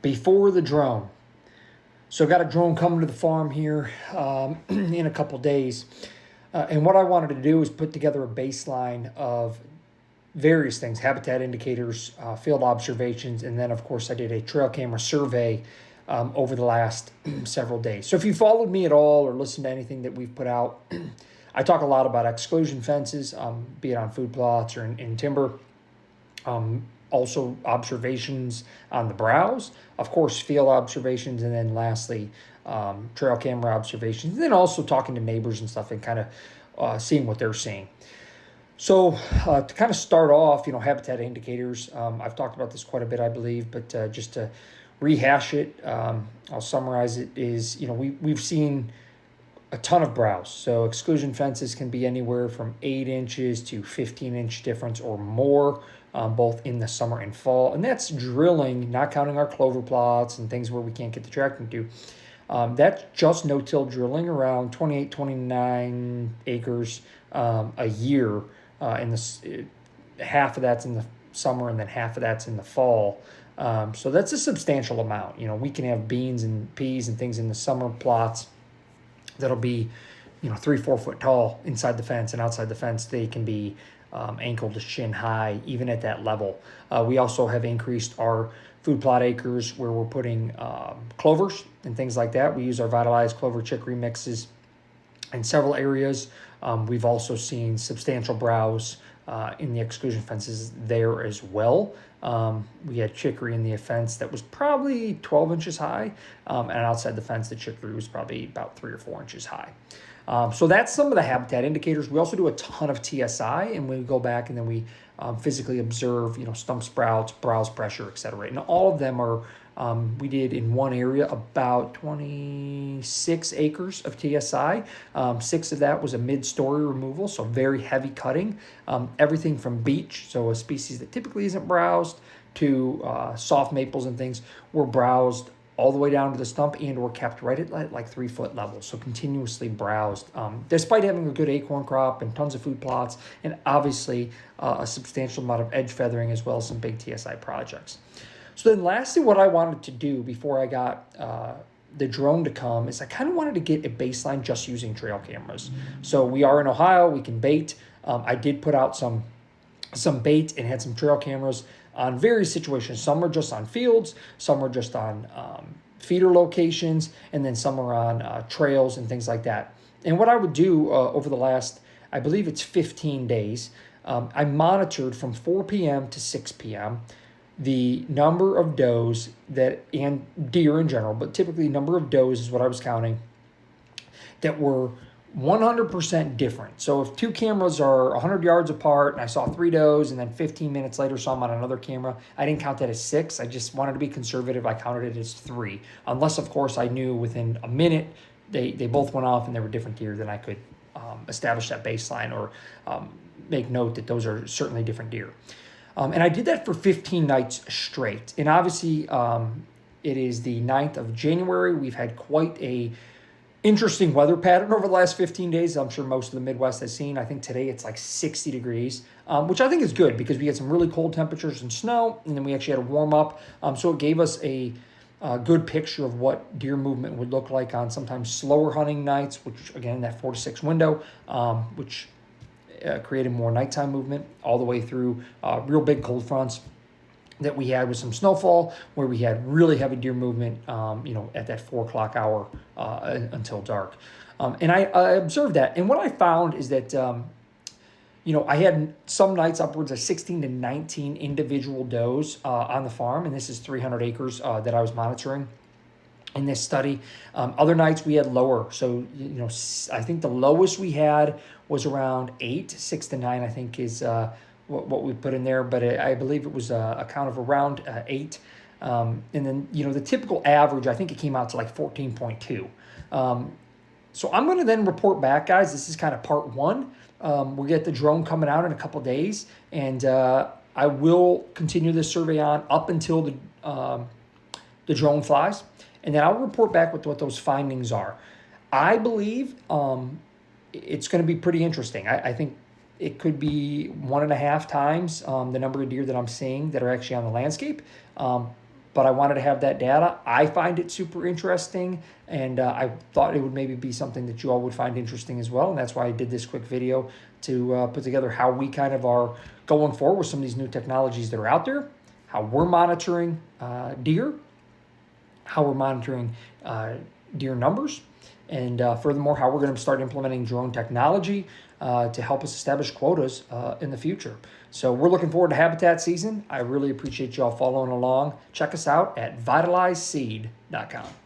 before the drone. So I've got a drone coming to the farm here in a couple days. And what I wanted to do is put together a baseline of various things, habitat indicators, field observations, and then, of course, I did a trail camera survey over the last several days. So if you followed me at all or listened to anything that we've put out, I talk a lot about exclusion fences, be it on food plots or in timber. Also observations on the browse, of course, field observations, and then lastly, trail camera observations, and then also talking to neighbors and stuff and kind of seeing what they're seeing. So to kind of start off, habitat indicators, I've talked about this quite a bit, I believe, but just to rehash it, I'll summarize it, is, we've seen a ton of browse. So exclusion fences can be anywhere from 8 inches to 15-inch difference or more, both in the summer and fall. And that's drilling, not counting our clover plots and things where we can't get the tractor to. That's just no-till drilling, around 28, 29 acres a year. Half of that's in the summer and then half of that's in the fall. So that's a substantial amount. We can have beans and peas and things in the summer plots that'll be 3-4 foot tall inside the fence, and outside the fence they can be ankle to shin high, even at that level. We also have increased our food plot acres where we're putting clovers and things like that. We use our Vitalized clover chicory mixes in several areas. We've also seen substantial browse in the exclusion fences there as well. We had chicory in the fence that was probably 12 inches high, and outside the fence the chicory was probably about 3 or 4 inches high. So that's some of the habitat indicators. We also do a ton of TSI, and we go back and then we physically observe, stump sprouts, browse pressure, etc. And all of them are, we did in one area about 26 acres of TSI. 6 of that was a mid-story removal, so very heavy cutting. Everything from beech, so a species that typically isn't browsed, to soft maples and things were browsed all the way down to the stump and or kept right at like 3 foot level, so continuously browsed, despite having a good acorn crop and tons of food plots, and obviously a substantial amount of edge feathering as well as some big TSI projects. So then lastly, what I wanted to do before I got the drone to come is I kind of wanted to get a baseline just using trail cameras. So we are in Ohio, we can bait. I did put out some bait and had some trail cameras on various situations. Some are just on fields, some are just on feeder locations, and then some are on trails and things like that. And what I would do over the last, I believe it's 15 days, I monitored from 4 p.m. to 6 p.m. the number of does and deer in general, but typically number of does is what I was counting, that were 100% different. So if 2 cameras are 100 yards apart and I saw 3 does and then 15 minutes later saw them on another camera, I didn't count that as 6. I just wanted to be conservative. I counted it as 3. Unless, of course, I knew within a minute they both went off and they were different deer, then I could establish that baseline or make note that those are certainly different deer. And I did that for 15 nights straight. And obviously, it is the 9th of January. We've had quite a interesting weather pattern over the last 15 days. I'm sure most of the Midwest has seen. I think today it's like 60 degrees, which I think is good because we had some really cold temperatures and snow, and then we actually had a warm up. So it gave us a good picture of what deer movement would look like on sometimes slower hunting nights, which again, that 4 to 6 window, which created more nighttime movement all the way through real big cold fronts that we had with some snowfall, where we had really heavy deer movement, at that 4 o'clock hour until dark. And I observed that. And what I found is that, I had some nights upwards of 16 to 19 individual does on the farm. And this is 300 acres that I was monitoring in this study. Other nights we had lower. So, I think the lowest we had was around 8, 6 to 9, I think is what we put in there, but I believe it was a count of around 8. And then, the typical average, I think it came out to like 14.2. So I'm going to then report back, guys. This is kind of part 1. We'll get the drone coming out in a couple days, and I will continue this survey on up until the drone flies, and then I'll report back with what those findings are. I believe it's going to be pretty interesting. I think it could be 1.5 times the number of deer that I'm seeing that are actually on the landscape. but I wanted to have that data. I find it super interesting, and I thought it would maybe be something that you all would find interesting as well, and that's why I did this quick video to put together how we kind of are going forward with some of these new technologies that are out there, how we're monitoring deer, how we're monitoring deer numbers, and furthermore, how we're going to start implementing drone technology to help us establish quotas in the future. So we're looking forward to habitat season. I really appreciate y'all following along. Check us out at vitalizeseed.com.